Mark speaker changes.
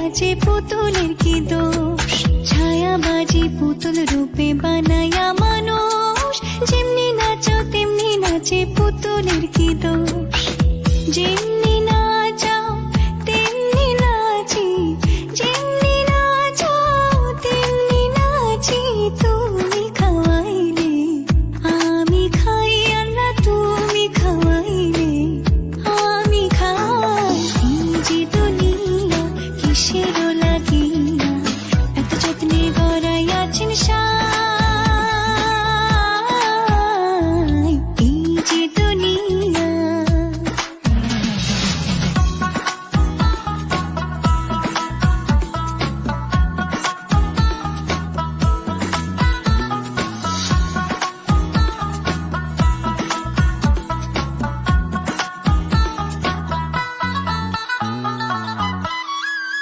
Speaker 1: নাচে পুতুলের কি দোষ, ছায়াবাজি পুতুল রূপে বানায়া মানুষ, যেমনি নাচো তেমনি নাচে পুতুলের কি দোষ, যেমনি